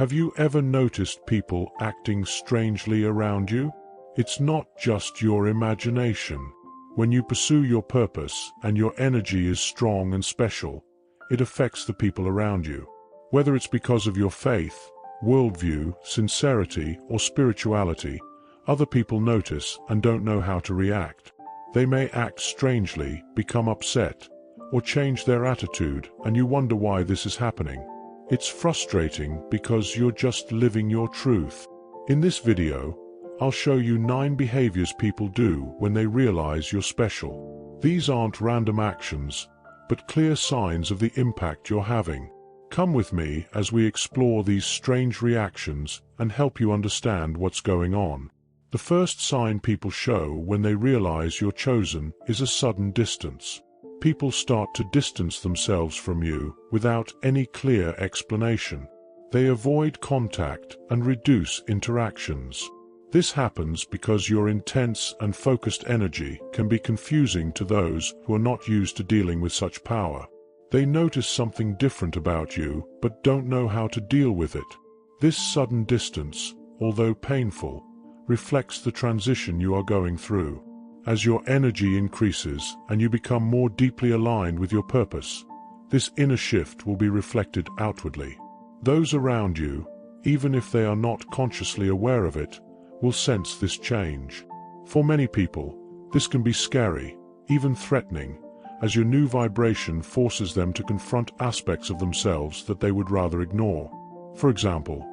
Have you ever noticed people acting strangely around you? It's not just your imagination. When you pursue your purpose and your energy is strong and special, it affects the people around you. Whether it's because of your faith, worldview, sincerity, or spirituality, other people notice and don't know how to react. They may act strangely, become upset, or change their attitude, and you wonder why this is happening. It's frustrating because you're just living your truth. In this video, I'll show you 9 behaviors people do when they realize you're special. These aren't random actions, but clear signs of the impact you're having. Come with me as we explore these strange reactions and help you understand what's going on. The first sign people show when they realize you're chosen is a sudden distance. People start to distance themselves from you without any clear explanation. They avoid contact and reduce interactions. This happens because your intense and focused energy can be confusing to those who are not used to dealing with such power. They notice something different about you but don't know how to deal with it. This sudden distance, although painful, reflects the transition you are going through. As your energy increases and you become more deeply aligned with your purpose, this inner shift will be reflected outwardly. Those around you, even if they are not consciously aware of it, will sense this change. For many people, this can be scary, even threatening, as your new vibration forces them to confront aspects of themselves that they would rather ignore. For example,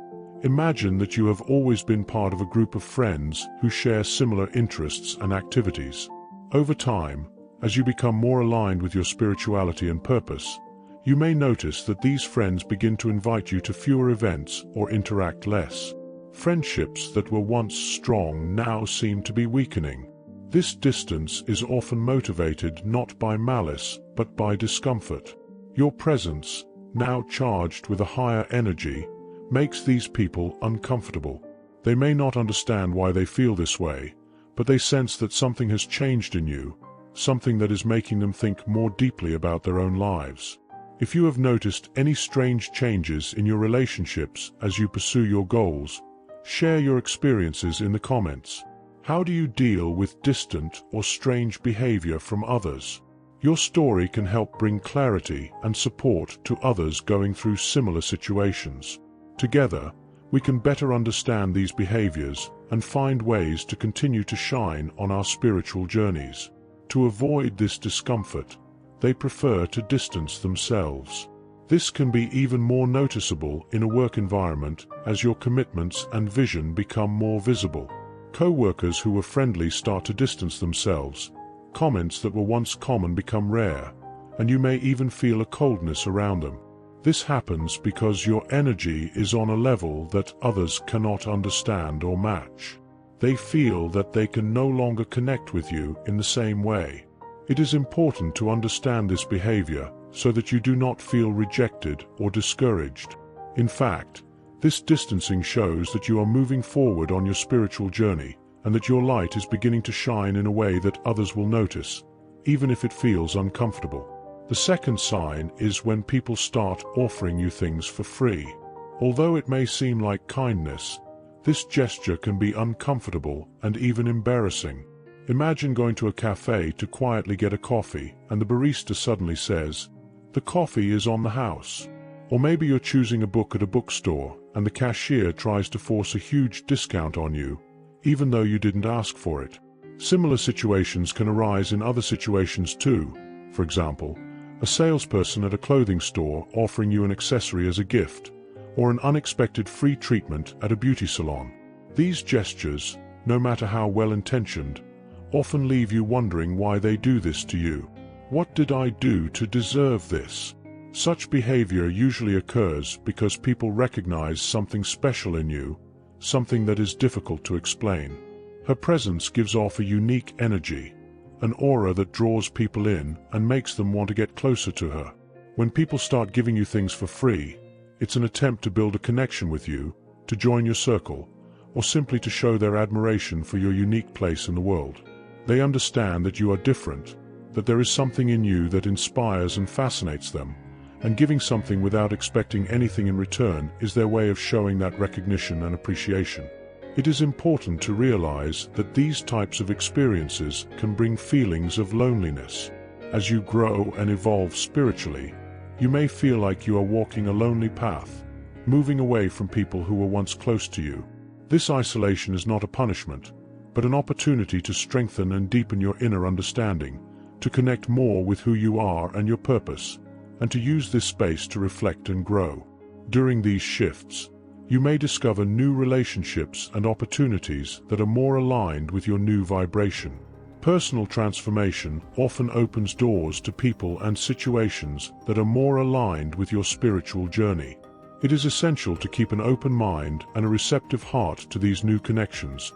imagine that you have always been part of a group of friends who share similar interests and activities. Over time, as you become more aligned with your spirituality and purpose, you may notice that these friends begin to invite you to fewer events or interact less. Friendships that were once strong now seem to be weakening. This distance is often motivated not by malice but by discomfort. Your presence, now charged with a higher energy, makes these people uncomfortable. They may not understand why they feel this way, but they sense that something has changed in you, something that is making them think more deeply about their own lives. If you have noticed any strange changes in your relationships as you pursue your goals, share your experiences in the comments. How do you deal with distant or strange behavior from others? Your story can help bring clarity and support to others going through similar situations. Together, we can better understand these behaviors and find ways to continue to shine on our spiritual journeys. To avoid this discomfort, they prefer to distance themselves. This can be even more noticeable in a work environment as your commitments and vision become more visible. Co-workers who were friendly start to distance themselves. Comments that were once common become rare, and you may even feel a coldness around them. This happens because your energy is on a level that others cannot understand or match. They feel that they can no longer connect with you in the same way. It is important to understand this behavior so that you do not feel rejected or discouraged. In fact, this distancing shows that you are moving forward on your spiritual journey and that your light is beginning to shine in a way that others will notice, even if it feels uncomfortable. The second sign is when people start offering you things for free. Although it may seem like kindness, this gesture can be uncomfortable and even embarrassing. Imagine going to a cafe to quietly get a coffee and the barista suddenly says, "The coffee is on the house." Or maybe you're choosing a book at a bookstore and the cashier tries to force a huge discount on you, even though you didn't ask for it. Similar situations can arise in other situations too. For example, a salesperson at a clothing store offering you an accessory as a gift, or an unexpected free treatment at a beauty salon. These gestures, no matter how well-intentioned, often leave you wondering why they do this to you. What did I do to deserve this? Such behavior usually occurs because people recognize something special in you, something that is difficult to explain. Her presence gives off a unique energy, an aura that draws people in and makes them want to get closer to her. When people start giving you things for free, it's an attempt to build a connection with you, to join your circle, or simply to show their admiration for your unique place in the world. They understand that you are different, that there is something in you that inspires and fascinates them, and giving something without expecting anything in return is their way of showing that recognition and appreciation. It is important to realize that these types of experiences can bring feelings of loneliness. As you grow and evolve spiritually, you may feel like you are walking a lonely path, moving away from people who were once close to you. This isolation is not a punishment, but an opportunity to strengthen and deepen your inner understanding, to connect more with who you are and your purpose, and to use this space to reflect and grow. During these shifts, you may discover new relationships and opportunities that are more aligned with your new vibration. Personal transformation often opens doors to people and situations that are more aligned with your spiritual journey. It is essential to keep an open mind and a receptive heart to these new connections,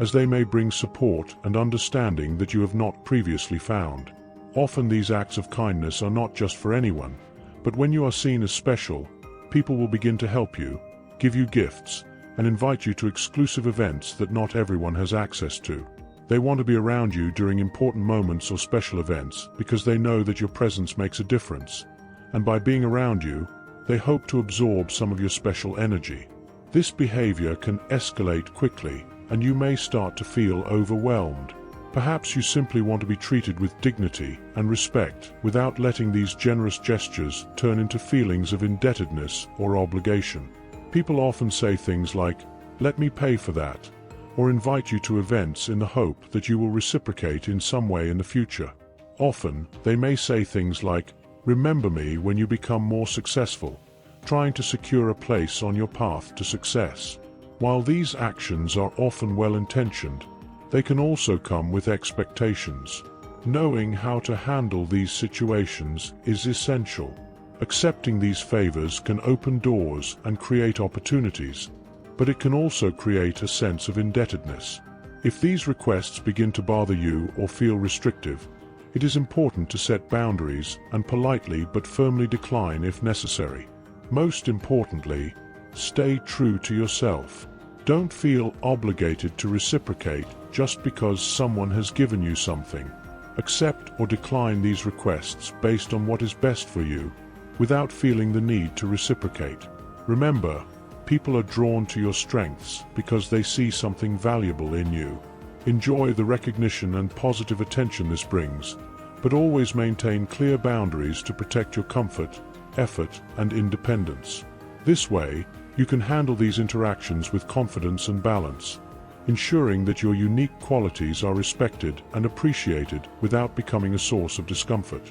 as they may bring support and understanding that you have not previously found. Often these acts of kindness are not just for anyone, but when you are seen as special, people will begin to help you, give you gifts, and invite you to exclusive events that not everyone has access to. They want to be around you during important moments or special events because they know that your presence makes a difference, and by being around you, they hope to absorb some of your special energy. This behavior can escalate quickly, and you may start to feel overwhelmed. Perhaps you simply want to be treated with dignity and respect without letting these generous gestures turn into feelings of indebtedness or obligation. People often say things like, "Let me pay for that," or invite you to events in the hope that you will reciprocate in some way in the future. Often, they may say things like, "Remember me when you become more successful," trying to secure a place on your path to success. While these actions are often well-intentioned, they can also come with expectations. Knowing how to handle these situations is essential. Accepting these favors can open doors and create opportunities, but it can also create a sense of indebtedness. If these requests begin to bother you or feel restrictive, it is important to set boundaries and politely but firmly decline if necessary. Most importantly, stay true to yourself. Don't feel obligated to reciprocate just because someone has given you something. Accept or decline these requests based on what is best for you, without feeling the need to reciprocate. Remember, people are drawn to your strengths because they see something valuable in you. Enjoy the recognition and positive attention this brings, but always maintain clear boundaries to protect your comfort, effort, and independence. This way, you can handle these interactions with confidence and balance, ensuring that your unique qualities are respected and appreciated without becoming a source of discomfort.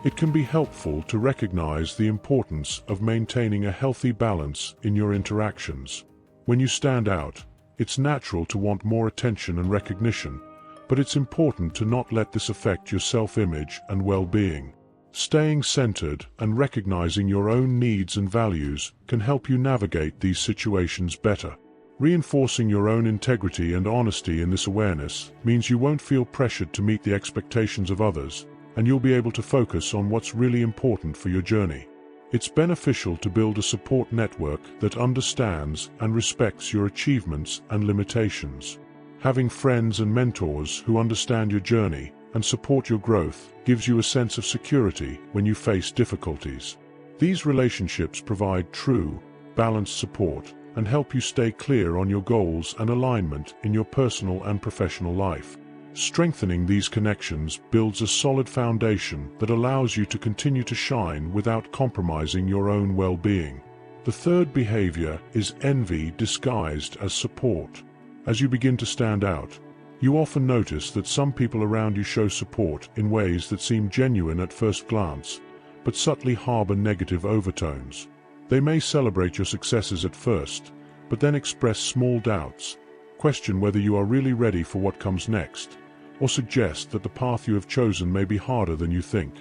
It can be helpful to recognize the importance of maintaining a healthy balance in your interactions. When you stand out, it's natural to want more attention and recognition, but it's important to not let this affect your self-image and well-being. Staying centered and recognizing your own needs and values can help you navigate these situations better. Reinforcing your own integrity and honesty in this awareness means you won't feel pressured to meet the expectations of others, and you'll be able to focus on what's really important for your journey. It's beneficial to build a support network that understands and respects your achievements and limitations. Having friends and mentors who understand your journey and support your growth gives you a sense of security when you face difficulties. These relationships provide true, balanced support and help you stay clear on your goals and alignment in your personal and professional life. Strengthening these connections builds a solid foundation that allows you to continue to shine without compromising your own well-being. The third behavior is envy disguised as support. As you begin to stand out, you often notice that some people around you show support in ways that seem genuine at first glance, but subtly harbor negative overtones. They may celebrate your successes at first, but then express small doubts, question whether you are really ready for what comes next, or suggest that the path you have chosen may be harder than you think.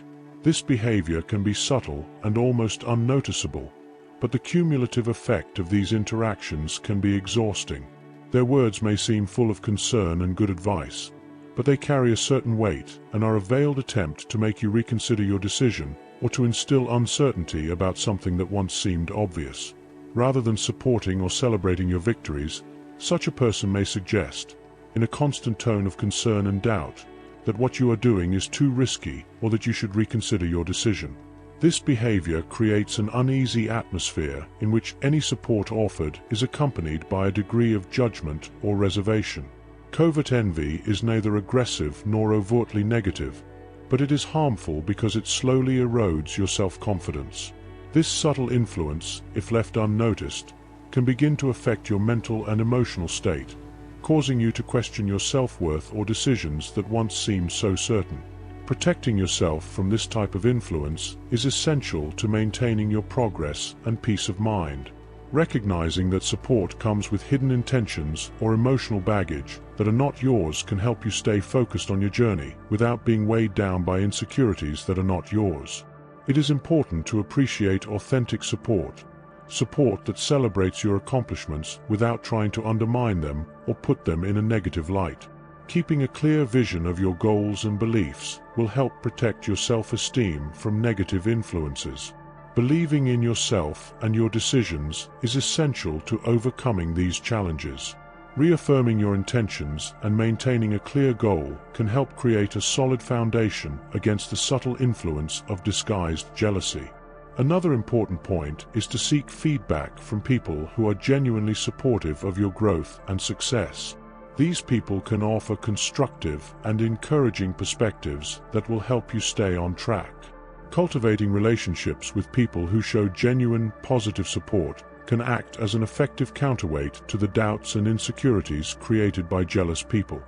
This behavior can be subtle and almost unnoticeable, but the cumulative effect of these interactions can be exhausting. Their words may seem full of concern and good advice, but they carry a certain weight and are a veiled attempt to make you reconsider your decision or to instill uncertainty about something that once seemed obvious. Rather than supporting or celebrating your victories, such a person may suggest, in a constant tone of concern and doubt, that what you are doing is too risky or that you should reconsider your decision. This behavior creates an uneasy atmosphere in which any support offered is accompanied by a degree of judgment or reservation. Covert envy is neither aggressive nor overtly negative, but it is harmful because it slowly erodes your self-confidence. This subtle influence, if left unnoticed, can begin to affect your mental and emotional state, causing you to question your self-worth or decisions that once seemed so certain. Protecting yourself from this type of influence is essential to maintaining your progress and peace of mind. Recognizing that support comes with hidden intentions or emotional baggage that are not yours can help you stay focused on your journey without being weighed down by insecurities that are not yours. It is important to appreciate authentic support that celebrates your accomplishments without trying to undermine them or put them in a negative light. Keeping a clear vision of your goals and beliefs will help protect your self-esteem from negative influences. Believing in yourself and your decisions is essential to overcoming these challenges. Reaffirming your intentions and maintaining a clear goal can help create a solid foundation against the subtle influence of disguised jealousy. Another important point is to seek feedback from people who are genuinely supportive of your growth and success. These people can offer constructive and encouraging perspectives that will help you stay on track. Cultivating relationships with people who show genuine, positive support can act as an effective counterweight to the doubts and insecurities created by jealous people.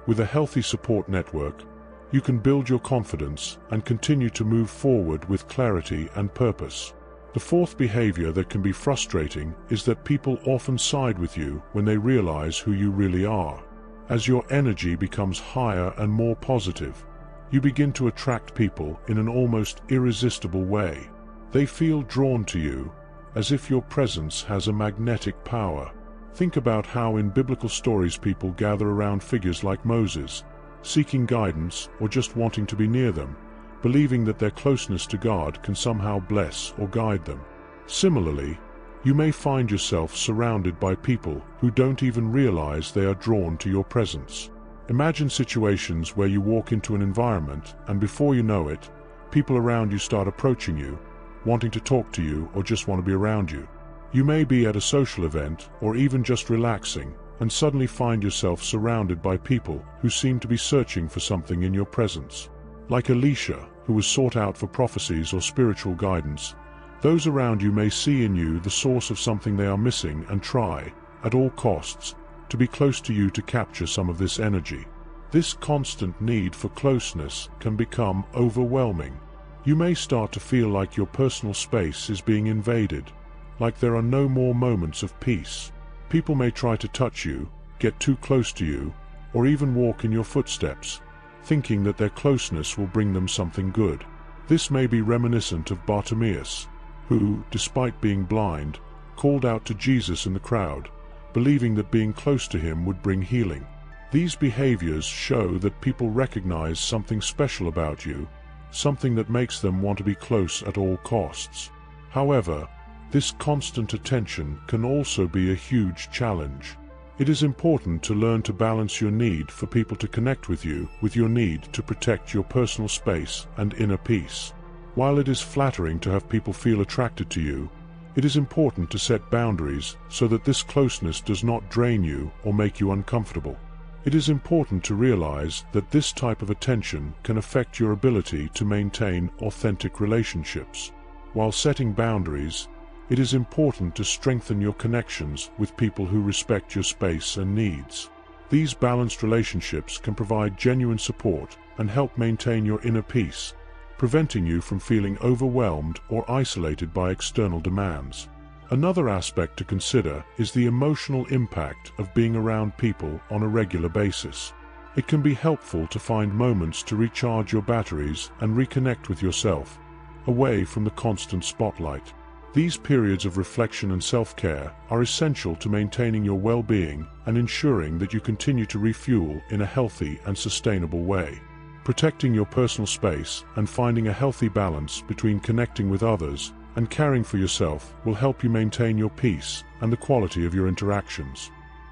With a healthy support network, you can build your confidence and continue to move forward with clarity and purpose. The fourth behavior that can be frustrating is that people often side with you when they realize who you really are. As your energy becomes higher and more positive, you begin to attract people in an almost irresistible way. They feel drawn to you, as if your presence has a magnetic power. Think about how in biblical stories people gather around figures like Moses, seeking guidance or just wanting to be near them, believing that their closeness to God can somehow bless or guide them. Similarly, you may find yourself surrounded by people who don't even realize they are drawn to your presence. Imagine situations where you walk into an environment and before you know it, people around you start approaching you, wanting to talk to you or just want to be around you. You may be at a social event or even just relaxing and suddenly find yourself surrounded by people who seem to be searching for something in your presence. Like Elisha, who was sought out for prophecies or spiritual guidance, those around you may see in you the source of something they are missing and try, at all costs, to be close to you to capture some of this energy. This constant need for closeness can become overwhelming. You may start to feel like your personal space is being invaded, like there are no more moments of peace. People may try to touch you, get too close to you, or even walk in your footsteps, thinking that their closeness will bring them something good. This may be reminiscent of Bartimaeus, who, despite being blind, called out to Jesus in the crowd, believing that being close to him would bring healing. These behaviors show that people recognize something special about you, something that makes them want to be close at all costs. However, this constant attention can also be a huge challenge. It is important to learn to balance your need for people to connect with your need to protect your personal space and inner peace. While it is flattering to have people feel attracted to you, it is important to set boundaries so that this closeness does not drain you or make you uncomfortable. It is important to realize that this type of attention can affect your ability to maintain authentic relationships. While setting boundaries, it is important to strengthen your connections with people who respect your space and needs. These balanced relationships can provide genuine support and help maintain your inner peace, preventing you from feeling overwhelmed or isolated by external demands. Another aspect to consider is the emotional impact of being around people on a regular basis. It can be helpful to find moments to recharge your batteries and reconnect with yourself, away from the constant spotlight. These periods of reflection and self-care are essential to maintaining your well-being and ensuring that you continue to refuel in a healthy and sustainable way. Protecting your personal space and finding a healthy balance between connecting with others and caring for yourself will help you maintain your peace and the quality of your interactions.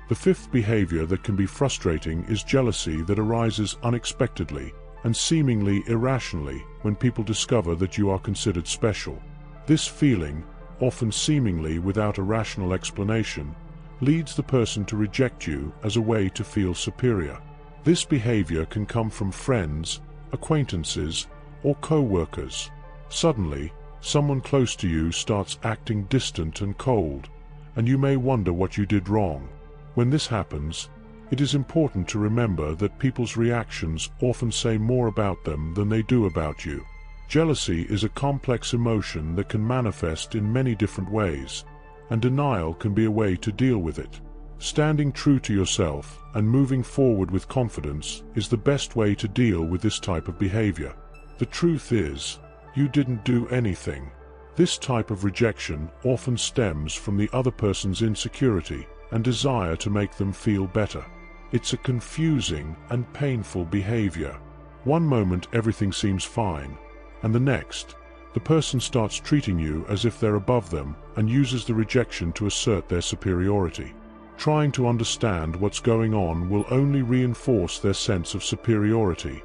The fifth behavior that can be frustrating is jealousy that arises unexpectedly and seemingly irrationally when people discover that you are considered special. This feeling, often seemingly without a rational explanation, leads the person to reject you as a way to feel superior. This behavior can come from friends, acquaintances, or co-workers. Suddenly, someone close to you starts acting distant and cold, and you may wonder what you did wrong. When this happens, it is important to remember that people's reactions often say more about them than they do about you. Jealousy is a complex emotion that can manifest in many different ways, and denial can be a way to deal with it. Standing true to yourself and moving forward with confidence is the best way to deal with this type of behavior. The truth is, you didn't do anything. This type of rejection often stems from the other person's insecurity and desire to make them feel better. It's a confusing and painful behavior. One moment everything seems fine, and the next, the person starts treating you as if they're above them and uses the rejection to assert their superiority. Trying to understand what's going on will only reinforce their sense of superiority,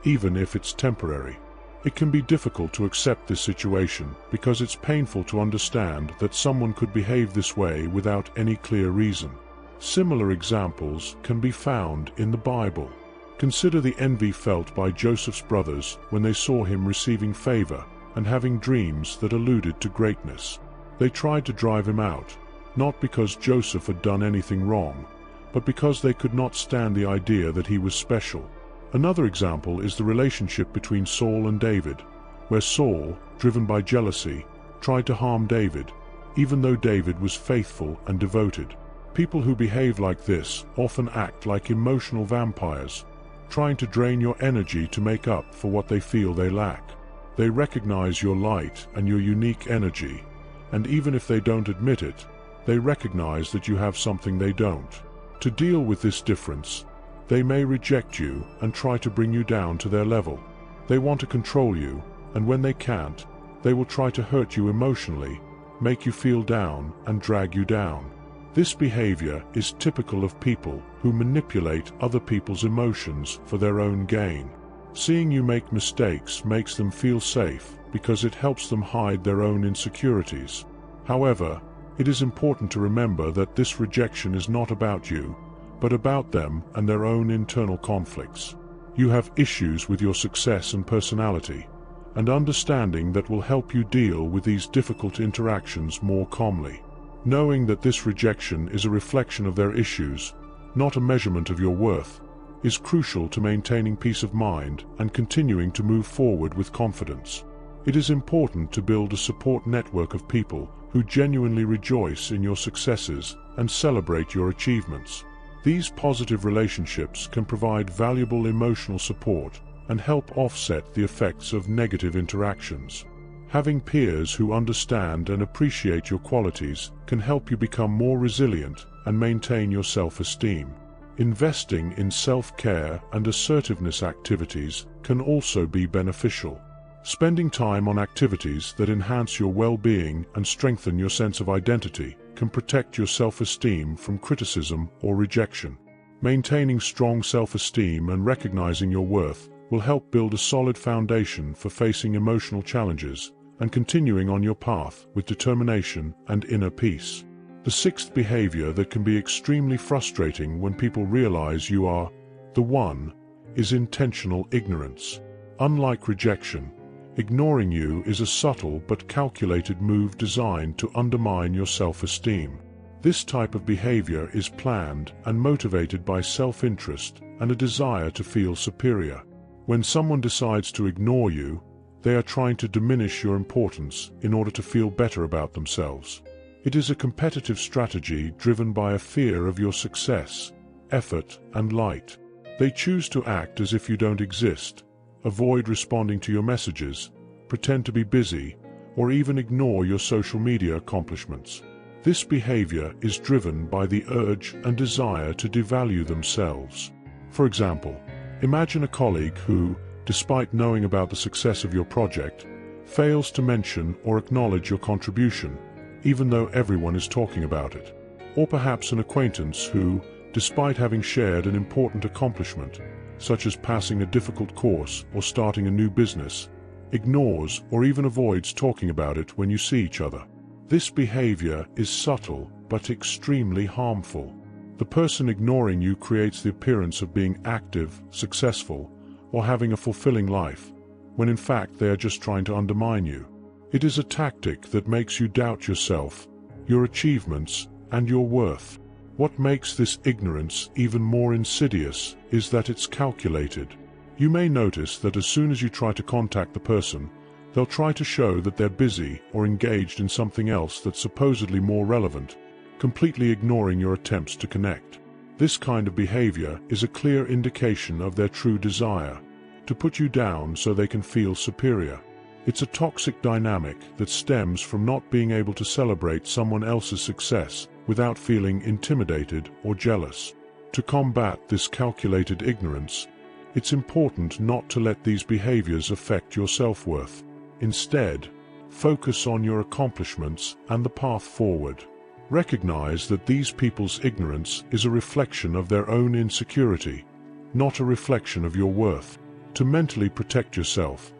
even if it's temporary. It can be difficult to accept this situation because it's painful to understand that someone could behave this way without any clear reason. Similar examples can be found in the Bible. Consider the envy felt by Joseph's brothers when they saw him receiving favor and having dreams that alluded to greatness. They tried to drive him out, not because Joseph had done anything wrong, but because they could not stand the idea that he was special. Another example is the relationship between Saul and David, where Saul, driven by jealousy, tried to harm David, even though David was faithful and devoted. People who behave like this often act like emotional vampires, trying to drain your energy to make up for what they feel they lack. They recognize your light and your unique energy, and even if they don't admit it, they recognize that you have something they don't. To deal with this difference, they may reject you and try to bring you down to their level. They want to control you, and when they can't, they will try to hurt you emotionally, make you feel down, and drag you down. This behavior is typical of people who manipulate other people's emotions for their own gain. Seeing you make mistakes makes them feel safe because it helps them hide their own insecurities. However, it is important to remember that this rejection is not about you, but about them and their own internal conflicts. You have issues with your success and personality, and understanding that will help you deal with these difficult interactions more calmly. Knowing that this rejection is a reflection of their issues, not a measurement of your worth, is crucial to maintaining peace of mind and continuing to move forward with confidence. It is important to build a support network of people who genuinely rejoice in your successes and celebrate your achievements. These positive relationships can provide valuable emotional support and help offset the effects of negative interactions. Having peers who understand and appreciate your qualities can help you become more resilient and maintain your self-esteem. Investing in self-care and assertiveness activities can also be beneficial. Spending time on activities that enhance your well-being and strengthen your sense of identity can protect your self-esteem from criticism or rejection. Maintaining strong self-esteem and recognizing your worth will help build a solid foundation for facing emotional challenges and continuing on your path with determination and inner peace. The sixth behavior that can be extremely frustrating when people realize you are the one is intentional ignorance. Unlike rejection, ignoring you is a subtle but calculated move designed to undermine your self-esteem. This type of behavior is planned and motivated by self-interest and a desire to feel superior. When someone decides to ignore you, they are trying to diminish your importance in order to feel better about themselves. It is a competitive strategy driven by a fear of your success, effort, and light. They choose to act as if you don't exist, avoid responding to your messages, pretend to be busy, or even ignore your social media accomplishments. This behavior is driven by the urge and desire to devalue themselves. For example, imagine a colleague who, despite knowing about the success of your project, fails to mention or acknowledge your contribution, even though everyone is talking about it. Or perhaps an acquaintance who, despite having shared an important accomplishment, such as passing a difficult course or starting a new business, ignores or even avoids talking about it when you see each other. This behavior is subtle but extremely harmful. The person ignoring you creates the appearance of being active, successful, or having a fulfilling life, when in fact they are just trying to undermine you. It is a tactic that makes you doubt yourself, your achievements, and your worth. What makes this ignorance even more insidious is that it's calculated. You may notice that as soon as you try to contact the person, they'll try to show that they're busy or engaged in something else that's supposedly more relevant, completely ignoring your attempts to connect. This kind of behavior is a clear indication of their true desire, to put you down so they can feel superior. It's a toxic dynamic that stems from not being able to celebrate someone else's success without feeling intimidated or jealous. To combat this calculated ignorance, it's important not to let these behaviors affect your self-worth. Instead, focus on your accomplishments and the path forward. Recognize that these people's ignorance is a reflection of their own insecurity, not a reflection of your worth. To mentally protect yourself,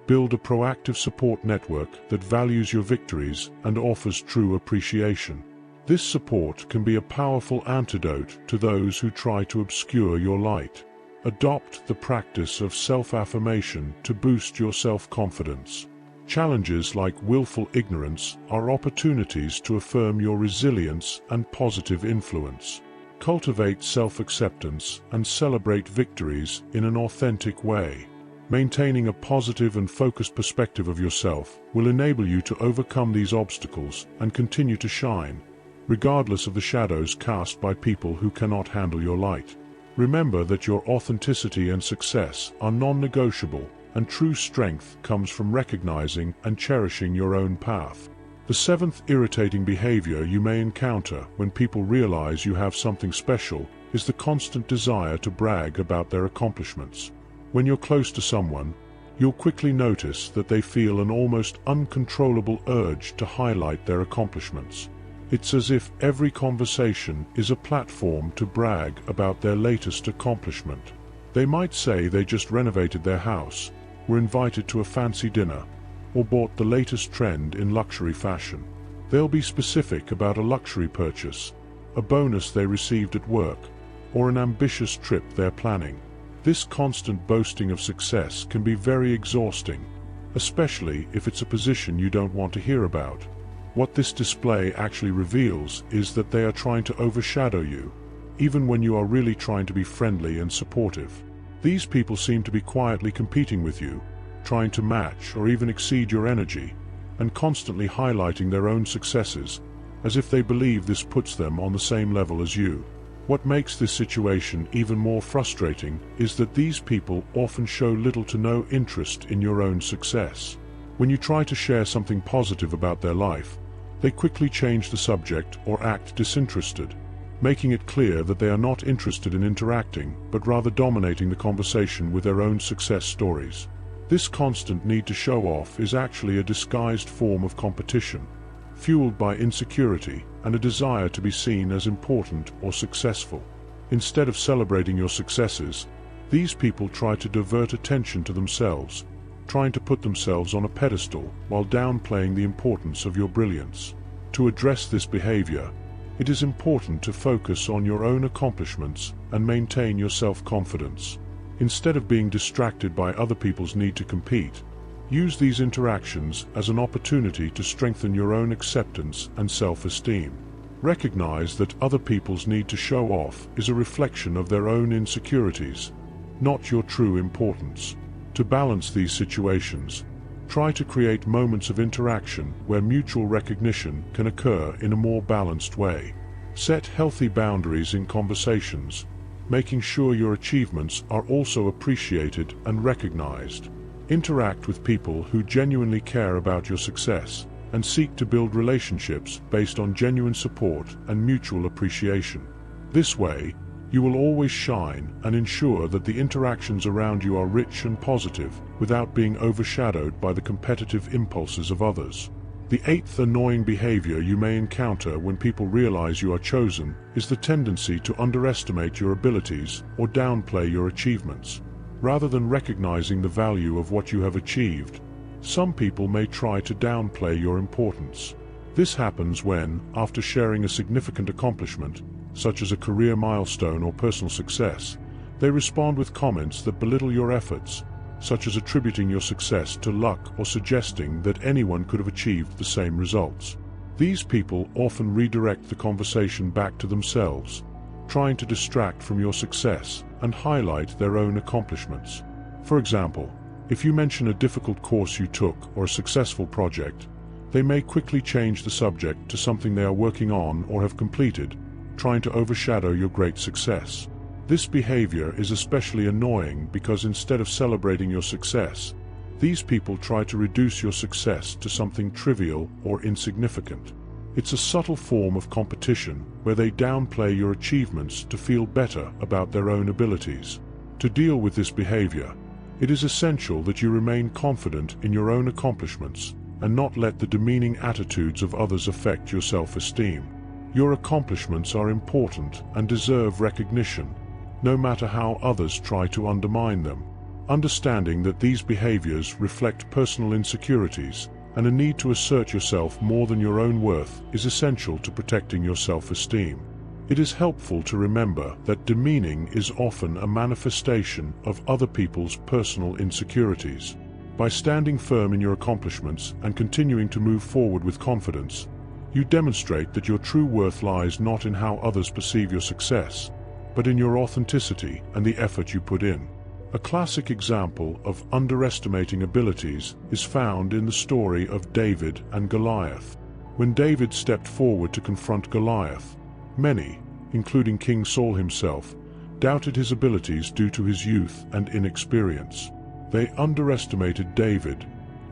build a proactive support network that values your victories and offers true appreciation. This support can be a powerful antidote to those who try to obscure your light. Adopt the practice of self-affirmation to boost your self-confidence. Challenges like willful ignorance are opportunities to affirm your resilience and positive influence. Cultivate self-acceptance and celebrate victories in an authentic way. Maintaining a positive and focused perspective of yourself will enable you to overcome these obstacles and continue to shine, regardless of the shadows cast by people who cannot handle your light. Remember that your authenticity and success are non-negotiable, and true strength comes from recognizing and cherishing your own path. The seventh irritating behavior you may encounter when people realize you have something special is the constant desire to brag about their accomplishments. When you're close to someone, you'll quickly notice that they feel an almost uncontrollable urge to highlight their accomplishments. It's as if every conversation is a platform to brag about their latest accomplishment. They might say they just renovated their house, were invited to a fancy dinner, or bought the latest trend in luxury fashion. They'll be specific about a luxury purchase, a bonus they received at work, or an ambitious trip they're planning. This constant boasting of success can be very exhausting, especially if it's a position you don't want to hear about. What this display actually reveals is that they are trying to overshadow you, even when you are really trying to be friendly and supportive. These people seem to be quietly competing with you, trying to match or even exceed your energy, and constantly highlighting their own successes, as if they believe this puts them on the same level as you. What makes this situation even more frustrating is that these people often show little to no interest in your own success. When you try to share something positive about their life, they quickly change the subject or act disinterested, making it clear that they are not interested in interacting, but rather dominating the conversation with their own success stories. This constant need to show off is actually a disguised form of competition, fueled by insecurity and a desire to be seen as important or successful. Instead of celebrating your successes, these people try to divert attention to themselves, trying to put themselves on a pedestal while downplaying the importance of your brilliance. To address this behavior, it is important to focus on your own accomplishments and maintain your self-confidence. Instead of being distracted by other people's need to compete, use these interactions as an opportunity to strengthen your own acceptance and self-esteem. Recognize that other people's need to show off is a reflection of their own insecurities, not your true importance. To balance these situations, try to create moments of interaction where mutual recognition can occur in a more balanced way. Set healthy boundaries in conversations, making sure your achievements are also appreciated and recognized. Interact with people who genuinely care about your success and seek to build relationships based on genuine support and mutual appreciation. This way, you will always shine and ensure that the interactions around you are rich and positive without being overshadowed by the competitive impulses of others. The eighth annoying behavior you may encounter when people realize you are chosen is the tendency to underestimate your abilities or downplay your achievements. Rather than recognizing the value of what you have achieved, some people may try to downplay your importance. This happens when, after sharing a significant accomplishment, such as a career milestone or personal success, they respond with comments that belittle your efforts, such as attributing your success to luck or suggesting that anyone could have achieved the same results. These people often redirect the conversation back to themselves, trying to distract from your success and highlight their own accomplishments. For example, if you mention a difficult course you took or a successful project, they may quickly change the subject to something they are working on or have completed, trying to overshadow your great success. This behavior is especially annoying because instead of celebrating your success, these people try to reduce your success to something trivial or insignificant. It's a subtle form of competition where they downplay your achievements to feel better about their own abilities. To deal with this behavior, it is essential that you remain confident in your own accomplishments and not let the demeaning attitudes of others affect your self-esteem. Your accomplishments are important and deserve recognition, no matter how others try to undermine them. Understanding that these behaviors reflect personal insecurities and a need to assert yourself more than your own worth is essential to protecting your self-esteem. It is helpful to remember that demeaning is often a manifestation of other people's personal insecurities. By standing firm in your accomplishments and continuing to move forward with confidence, you demonstrate that your true worth lies not in how others perceive your success, but in your authenticity and the effort you put in. A classic example of underestimating abilities is found in the story of David and Goliath. When David stepped forward to confront Goliath, many, including King Saul himself, doubted his abilities due to his youth and inexperience. They underestimated David,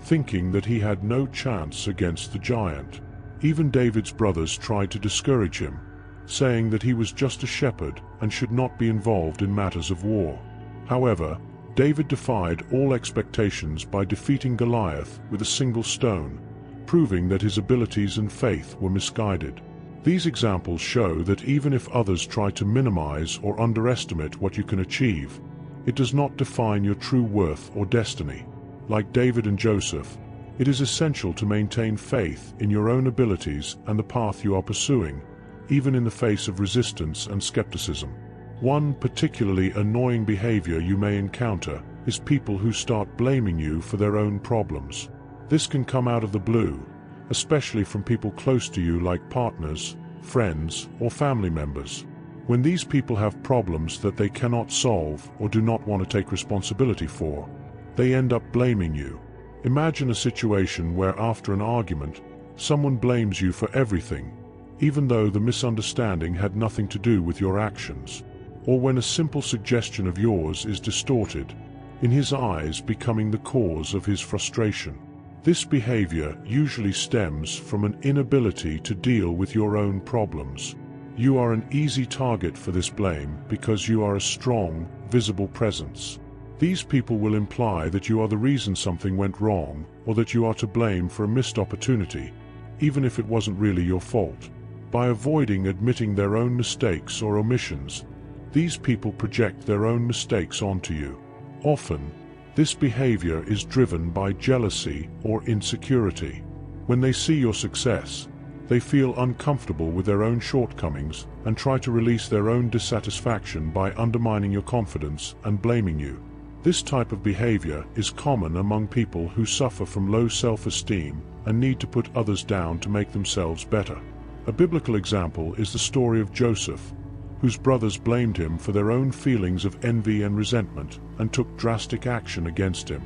thinking that he had no chance against the giant. Even David's brothers tried to discourage him, saying that he was just a shepherd and should not be involved in matters of war. However, David defied all expectations by defeating Goliath with a single stone, proving that his abilities and faith were misguided. These examples show that even if others try to minimize or underestimate what you can achieve, it does not define your true worth or destiny. Like David and Joseph, it is essential to maintain faith in your own abilities and the path you are pursuing, even in the face of resistance and skepticism. One particularly annoying behavior you may encounter is people who start blaming you for their own problems. This can come out of the blue, especially from people close to you like partners, friends, or family members. When these people have problems that they cannot solve or do not want to take responsibility for, they end up blaming you. Imagine a situation where after an argument, someone blames you for everything, even though the misunderstanding had nothing to do with your actions. Or when a simple suggestion of yours is distorted, in his eyes becoming the cause of his frustration. This behavior usually stems from an inability to deal with your own problems. You are an easy target for this blame because you are a strong, visible presence. These people will imply that you are the reason something went wrong or that you are to blame for a missed opportunity, even if it wasn't really your fault. By avoiding admitting their own mistakes or omissions, these people project their own mistakes onto you. Often, this behavior is driven by jealousy or insecurity. When they see your success, they feel uncomfortable with their own shortcomings and try to release their own dissatisfaction by undermining your confidence and blaming you. This type of behavior is common among people who suffer from low self-esteem and need to put others down to make themselves better. A biblical example is the story of Joseph, whose brothers blamed him for their own feelings of envy and resentment and took drastic action against him.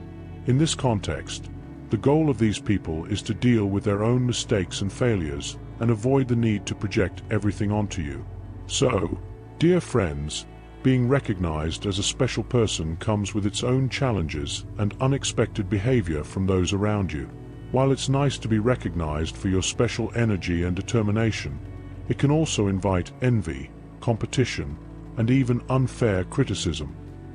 In this context, the goal of these people is to deal with their own mistakes and failures and avoid the need to project everything onto you. So, dear friends, being recognized as a special person comes with its own challenges and unexpected behavior from those around you. While it's nice to be recognized for your special energy and determination, it can also invite envy, competition, and even unfair criticism.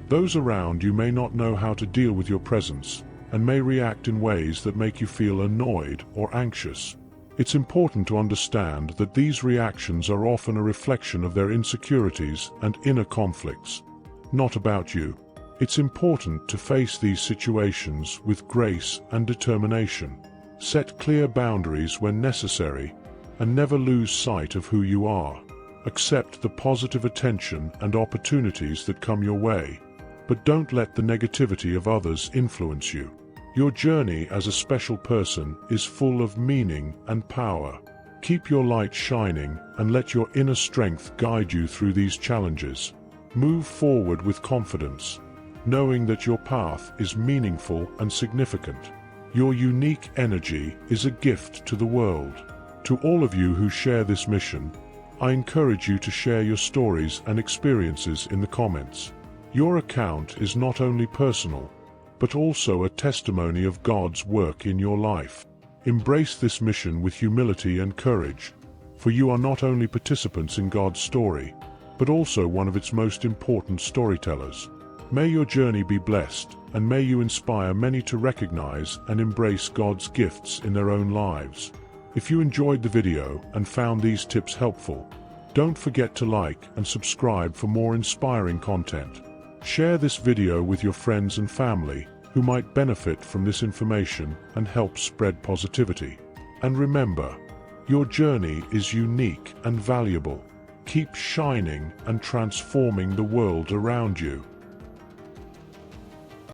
Those around you may not know how to deal with your presence, and may react in ways that make you feel annoyed or anxious. It's important to understand that these reactions are often a reflection of their insecurities and inner conflicts, not about you. It's important to face these situations with grace and determination. Set clear boundaries when necessary, and never lose sight of who you are. Accept the positive attention and opportunities that come your way, but don't let the negativity of others influence you. Your journey as a special person is full of meaning and power. Keep your light shining and let your inner strength guide you through these challenges. Move forward with confidence, knowing that your path is meaningful and significant. Your unique energy is a gift to the world. To all of you who share this mission, I encourage you to share your stories and experiences in the comments. Your account is not only personal, but also a testimony of God's work in your life. Embrace this mission with humility and courage, for you are not only participants in God's story, but also one of its most important storytellers. May your journey be blessed, and may you inspire many to recognize and embrace God's gifts in their own lives. If you enjoyed the video and found these tips helpful, don't forget to like and subscribe for more inspiring content. Share this video with your friends and family who might benefit from this information and help spread positivity. And remember, your journey is unique and valuable. Keep shining and transforming the world around you.